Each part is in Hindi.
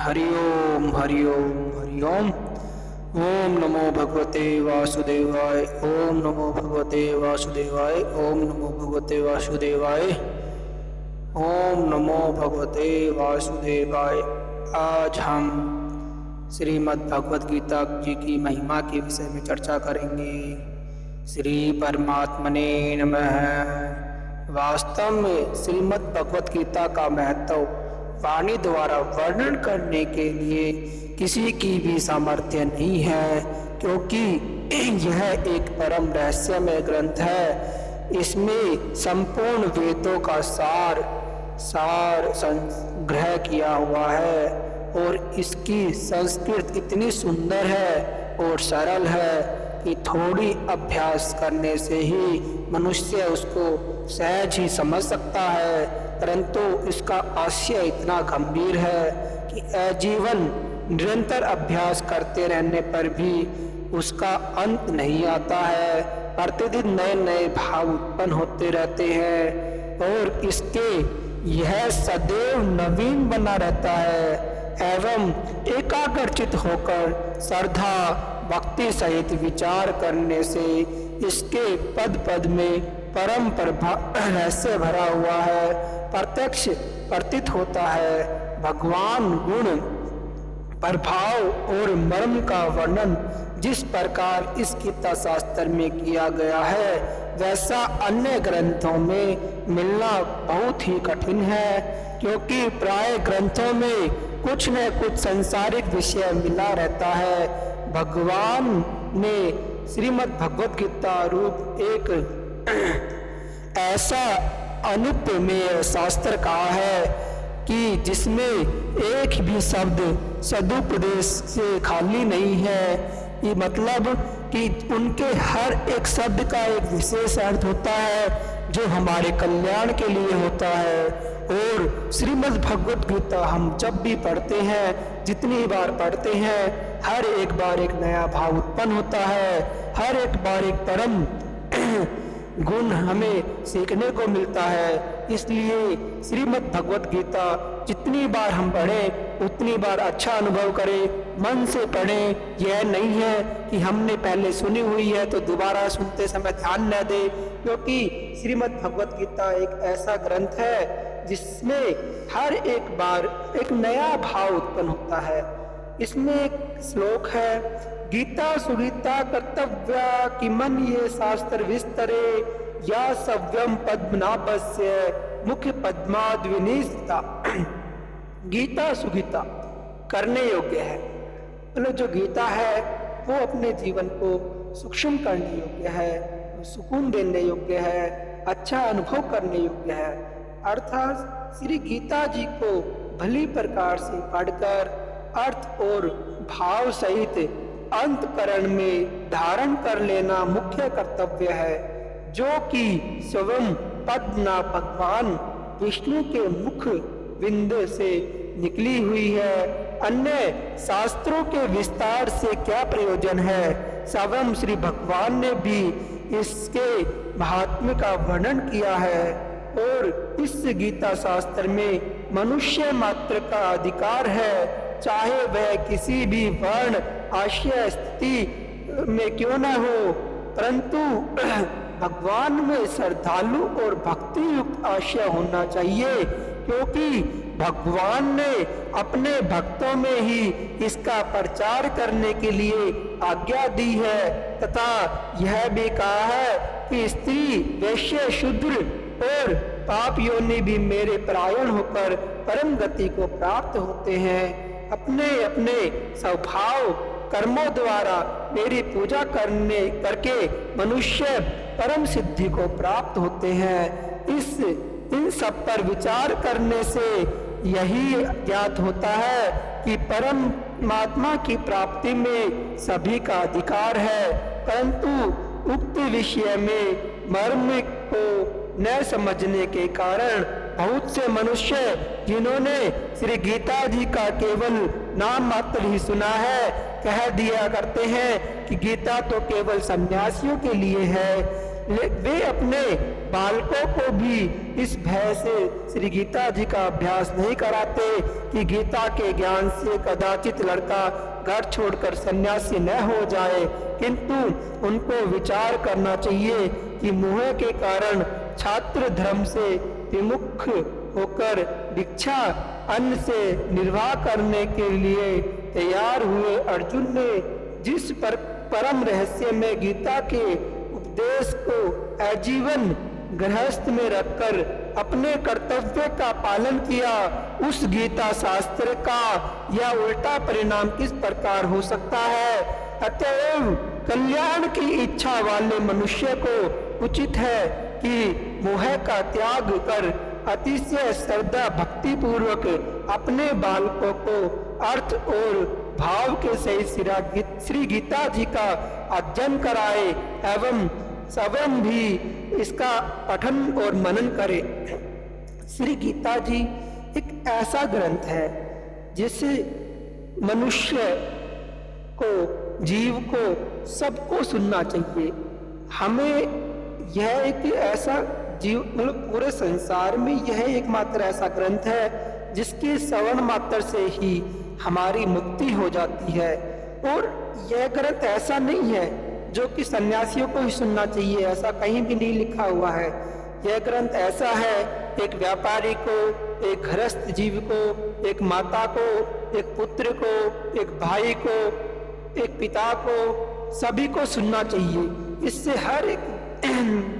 हरि ओम हरि ओम हरि ओम। ओम नमो भगवते वासुदेवाय। ओम नमो भगवते वासुदेवाय। ओम नमो भगवते वासुदेवाय। ओम नमो भगवते वासुदेवाय। आज हम श्रीमद् भगवद गीता जी की महिमा के विषय में चर्चा करेंगे। श्री परमात्मने नमः। वास्तव में श्रीमद् भगवद गीता का महत्व वाणी द्वारा वर्णन करने के लिए किसी की भी सामर्थ्य नहीं है, क्योंकि यह एक परम रहस्यमय ग्रंथ है। इसमें संपूर्ण वेदों का सार संग्रह किया हुआ है और इसकी संस्कृत इतनी सुंदर है और सरल है कि थोड़ी अभ्यास करने से ही मनुष्य उसको सहज ही समझ सकता है, परंतु इसका आशय इतना गंभीर है कि आजीवन निरंतर अभ्यास करते रहने पर भी उसका अंत नहीं आता है। प्रतिदिन नए नए भाव उत्पन्न होते रहते हैं और इसके यह सदैव नवीन बना रहता है एवं एकाग्रचित होकर श्रद्धा भक्ति सहित विचार करने से इसके पद पद में परम रहस्य भरा हुआ है, प्रत्यक्ष प्रतीत होता है। भगवान गुण प्रभाव और मर्म का वर्णन जिस प्रकार इस गीता शास्त्र में किया गया है, वैसा अन्य ग्रंथों में मिलना बहुत ही कठिन है, क्योंकि प्राय ग्रंथों में कुछ न कुछ सांसारिक विषय मिला रहता है। भगवान ने श्रीमद् भगवद गीता रूप एक ऐसा अनुपमेय शास्त्र कहा है कि जिसमें एक भी शब्द सदुपदेश से खाली नहीं है। ये मतलब कि उनके हर एक शब्द का एक विशेष अर्थ होता है जो हमारे कल्याण के लिए होता है। और श्रीमद् भगवद गीता हम जब भी पढ़ते हैं, जितनी बार पढ़ते हैं, हर एक बार एक नया भाव उत्पन्न होता है, हर एक बार एक परम गुण हमें सीखने को मिलता है। इसलिए श्रीमद् भगवद गीता जितनी बार हम पढ़ें उतनी बार अच्छा अनुभव करें, मन से पढ़ें। यह नहीं है कि हमने पहले सुनी हुई है तो दोबारा सुनते समय ध्यान न दें, क्योंकि श्रीमद् भगवद गीता एक ऐसा ग्रंथ है जिसमें हर एक बार एक नया भाव उत्पन्न होता है। इसमें एक श्लोक है, गीता सुगीता कर्तव्या किमन ये शास्त्र विस्तरे या सव्यम पद्मनाभस्य मुख्य पद्माद्विनिस्ता। गीता सुगीता करने योग्य है, मतलब जो गीता है वो अपने जीवन को सूक्ष्म करने योग्य है, सुकून देने योग्य है, अच्छा अनुभव करने योग्य है। अर्थात श्री गीता जी को भली प्रकार से पढ़कर अर्थ और भाव सहित अंतकरण में धारण कर लेना मुख्य कर्तव्य है, जो कि स्वयं पद्मनाभ भगवान विष्णु के मुख बिंद से निकली हुई है। अन्य शास्त्रों के विस्तार से क्या प्रयोजन है? स्वयं श्री भगवान ने भी इसके महात्म्य का वर्णन किया है और इस गीता शास्त्र में मनुष्य मात्र का अधिकार है, चाहे वह किसी भी वर्ण आशय स्थिति में क्यों न हो, परंतु भगवान में श्रद्धालु और भक्ति युक्त आशय होना चाहिए, क्योंकि भगवान ने अपने भक्तों में ही इसका प्रचार करने के लिए आज्ञा दी है, तथा यह भी कहा है कि स्त्री वैश्य शूद्र और पाप योनि भी मेरे परायण होकर परम गति को प्राप्त होते हैं। अपने अपने स्वभाव कर्मों द्वारा मेरी पूजा करके मनुष्य परम सिद्धि को प्राप्त होते हैं। इन सब पर विचार करने से यही ज्ञात होता है कि परमात्मा की प्राप्ति में सभी का अधिकार है, परंतु उक्त विषय में मर्म को न समझने के कारण बहुत से मनुष्य जिन्होंने श्री गीता जी का केवल नाम मात्र ही सुना है, कह दिया करते हैं कि गीता तो केवल सन्यासियों के लिए है। वे अपने बालकों को भी इस भय से श्री गीता जी का अभ्यास नहीं कराते कि गीता के ज्ञान से कदाचित लड़का घर छोड़कर सन्यासी न हो जाए, किंतु उनको विचार करना चाहिए कि मोह के कारण छात्र धर्म से विमुख होकर भिक्षा अन्न से निर्वाह करने के लिए तैयार हुए अर्जुन ने जिस परम रहस्य में गीता के उपदेश को आजीवन गृहस्थ में रखकर अपने कर्तव्य का पालन किया, उस गीता शास्त्र का यह उल्टा परिणाम किस प्रकार हो सकता है। अतएव कल्याण की इच्छा वाले मनुष्य को उचित है कि मोह का त्याग कर अतिशय श्रद्धा भक्ति पूर्वक अपने बालकों को अर्थ और भाव के सहित श्री गीता जी का अध्ययन कराए एवं स्वयं भी इसका पठन और मनन करे। श्री गीता जी एक ऐसा ग्रंथ है जिसे मनुष्य को, जीव को, सबको सुनना चाहिए। हमें यह एक ऐसा जीव, मतलब पूरे संसार में यह एकमात्र ऐसा ग्रंथ है जिसके श्रवण मात्र से ही हमारी मुक्ति हो जाती है। और यह ग्रंथ ऐसा नहीं है जो कि सन्यासियों को ही सुनना चाहिए, ऐसा कहीं भी नहीं लिखा हुआ है। यह ग्रंथ ऐसा है एक व्यापारी को, एक गृहस्थ जीव को, एक माता को, एक पुत्र को, एक भाई को, एक पिता को, सभी को सुनना चाहिए। इससे हर एक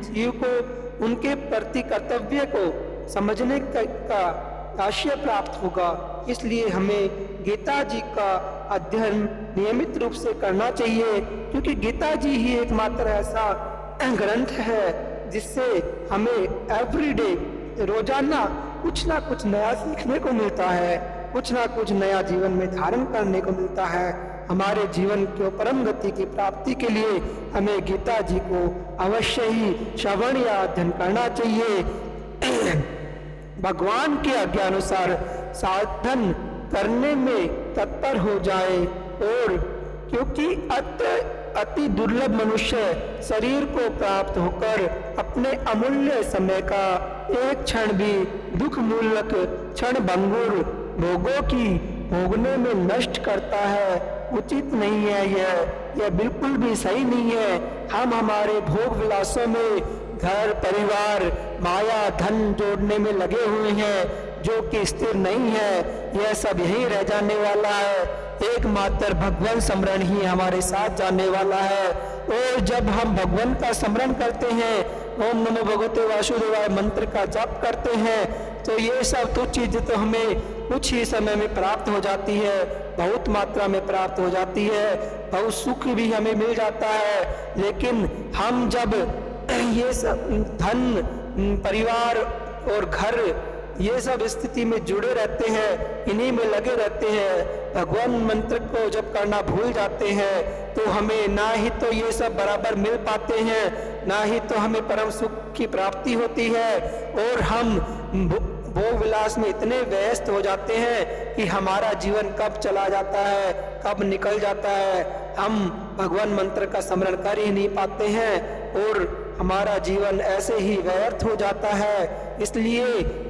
जीव को उनके प्रति कर्तव्य को समझने का आशय प्राप्त होगा। इसलिए हमें गीता जी का अध्ययन नियमित रूप से करना चाहिए, क्योंकि गीता जी ही एकमात्र ऐसा ग्रंथ है जिससे हमें एवरीडे, रोजाना कुछ ना कुछ नया सीखने को मिलता है, कुछ ना कुछ नया जीवन में धारण करने को मिलता है। हमारे जीवन को परम गति की प्राप्ति के लिए हमें गीता जी को अवश्य ही श्रवण या अध्ययन करना चाहिए। भगवान के आज्ञानुसार साधन करने में तत्पर हो जाए, और क्योंकि अति दुर्लभ मनुष्य शरीर को प्राप्त होकर अपने अमूल्य समय का एक क्षण भी दुख मूलक क्षण भंगुर भोगों की भोगने में नष्ट करता है, उचित नहीं है। यह बिल्कुल भी सही नहीं है। हम हमारे भोग विलासों में घर परिवार माया धन जोड़ने में लगे हुए हैं जो कि स्थिर नहीं है। यह सब यही रह जाने वाला है। एकमात्र भगवान स्मरण ही हमारे साथ जाने वाला है। और जब हम भगवान का स्मरण करते हैं, ओम नमो भगवते वासुदेवाय मंत्र का जाप करते हैं, तो ये सब तुच्छ चीजें तो हमें कुछ ही समय में प्राप्त हो जाती है, बहुत मात्रा में प्राप्त हो जाती है, बहुत सुख भी हमें मिल जाता है। लेकिन हम जब ये सब धन परिवार और घर ये सब स्थिति में जुड़े रहते हैं, इन्हीं में लगे रहते हैं, भगवान मंत्र को जब करना भूल जाते हैं, तो हमें ना ही तो ये सब बराबर मिल पाते हैं, ना ही तो हमें परम सुख की प्राप्ति होती है। और हम भोग विलास में इतने व्यस्त हो जाते हैं कि हमारा जीवन कब चला जाता है, कब निकल जाता है, हम भगवान मंत्र का स्मरण कर ही नहीं पाते हैं और हमारा जीवन ऐसे ही व्यर्थ हो जाता है। इसलिए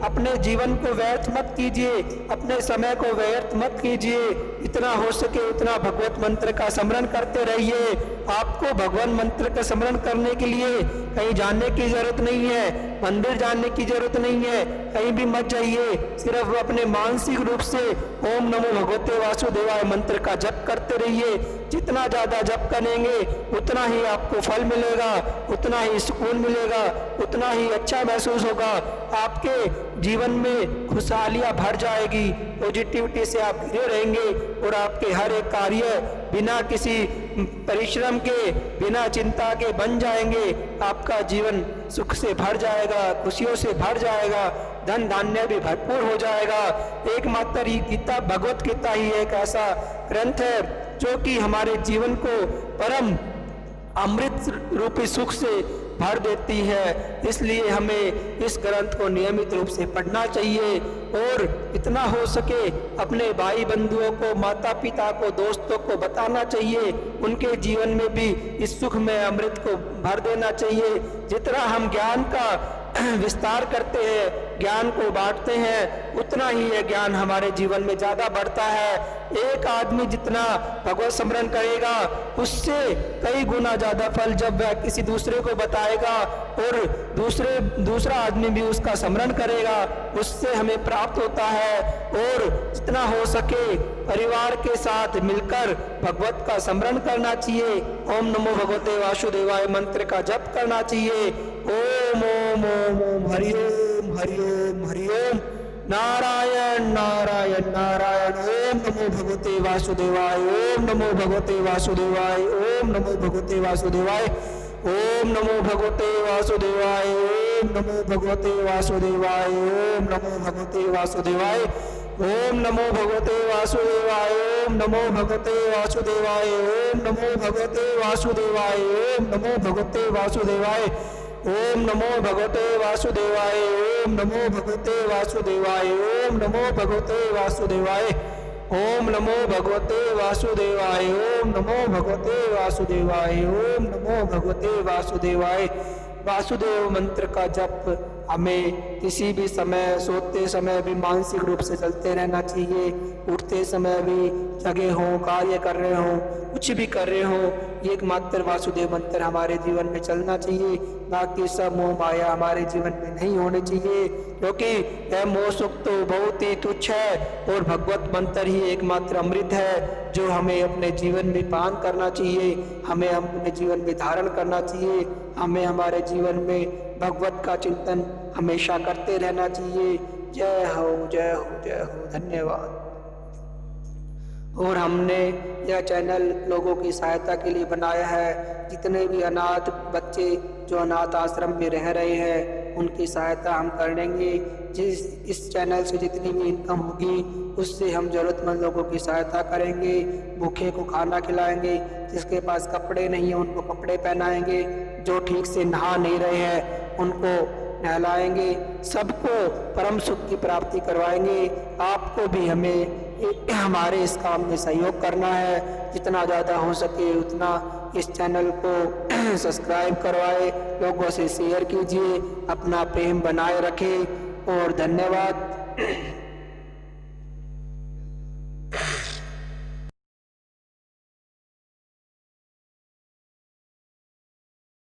अपने जीवन को व्यर्थ मत कीजिए, अपने समय को व्यर्थ मत कीजिए, इतना हो सके उतना भगवत मंत्र का स्मरण करते रहिए। आपको भगवान मंत्र का स्मरण करने के लिए कहीं जाने की जरूरत नहीं है, मंदिर जाने की जरूरत नहीं है, कहीं भी मत जाइए, सिर्फ अपने मानसिक रूप से ओम नमो भगवते वासुदेवाय मंत्र का जप करते रहिए। जितना ज्यादा जप करेंगे उतना ही आपको फल मिलेगा, उतना ही सुकून मिलेगा, उतना ही अच्छा महसूस होगा, आपके जीवन में खुशहालियां भर जाएगी, पॉजिटिविटी से आप घिरे रहेंगे और आपके हर एक कार्य बिना किसी परिश्रम के, बिना चिंता के बन जाएंगे। आपका जीवन सुख से भर जाएगा, खुशियों से भर जाएगा, धन धान्य भी भरपूर हो जाएगा। एकमात्र ही गीता, भगवत गीता ही एक ऐसा ग्रंथ है जो कि हमारे जीवन को परम अमृत रूपी सुख से भर देती है। इसलिए हमें इस ग्रंथ को नियमित रूप से पढ़ना चाहिए और इतना हो सके अपने भाई बंधुओं को, माता पिता को, दोस्तों को बताना चाहिए। उनके जीवन में भी इस सुख में अमृत को भर देना चाहिए। जितना हम ज्ञान का विस्तार करते हैं, ज्ञान को बांटते हैं, उतना ही यह ज्ञान हमारे जीवन में ज्यादा बढ़ता है। एक आदमी जितना भगवत स्मरण करेगा उससे कई गुना ज्यादा फल जब वह किसी दूसरे को बताएगा और दूसरा आदमी भी उसका स्मरण करेगा, उससे हमें प्राप्त होता है। और जितना हो सके परिवार के साथ मिलकर भगवत का स्मरण करना चाहिए। ओम नमो भगवते वासुदेवाय मंत्र का जप करना चाहिए। ओम ओम ओम ओम हरि ओम हरि ओम हरि ओम, नारायण नारायण नारायण। ओम नमो भगवते वासुदेवाय, ओम नमो भगवते वासुदेवाय, ओम नमो भगवते वासुदेवाय, ओम नमो भगवते वासुदेवाय, ओम नमो भगवते वासुदेवाय, ओम नमो भगवते वासुदेवाय, ओम नमो भगवते वासुदेवाय, ओम नमो भगवते वासुदेवाय, ओम नमो भगवते वासुदेवाय, ओम नमो भगवते वासुदेवाय, ओम नमो भगवते वासुदेवाय, ओम नमो भगवते वासुदेवाय, ओम नमो भगवते वासुदेवाय, ओम नमो भगवते वासुदेवाय, ओम नमो भगवते वासुदेवाय, ओम नमो भगवते वासुदेवाय। वासुदेव मंत्र का जप हमें किसी भी समय, सोते समय भी मानसिक रूप से चलते रहना चाहिए। उठते समय भी, जगे हों, कार्य कर रहे हों, कुछ भी कर रहे हो, ये एकमात्र वासुदेव मंत्र हमारे जीवन में चलना चाहिए। बाकी सब मोह माया हमारे जीवन में नहीं होने चाहिए, क्योंकि यह मोह सुख तो बहुत ही तुच्छ है और भगवत मंत्र ही एकमात्र अमृत है जो हमें अपने जीवन में पान करना चाहिए, हमें अपने जीवन में धारण करना चाहिए। हमें हमारे जीवन में भगवत का चिंतन हमेशा करते रहना चाहिए। जय हो जय हो जय हो, धन्यवाद। और हमने यह चैनल लोगों की सहायता के लिए बनाया है। जितने भी अनाथ बच्चे जो अनाथ आश्रम में रह रहे हैं उनकी सहायता हम कर देंगे। इस चैनल से जितनी भी इनकम होगी उससे हम जरूरतमंद लोगों की सहायता करेंगे। भूखे को खाना खिलाएंगे, जिसके पास कपड़े नहीं है उनको कपड़े पहनाएंगे, जो ठीक से नहा नहीं रहे हैं उनको नहलाएंगे, सबको परम सुख की प्राप्ति करवाएंगे। आपको भी हमें हमारे इस काम में सहयोग करना है। जितना ज़्यादा हो सके उतना इस चैनल को सब्सक्राइब करवाए, लोगों से शेयर कीजिए, अपना प्रेम बनाए रखें और धन्यवाद।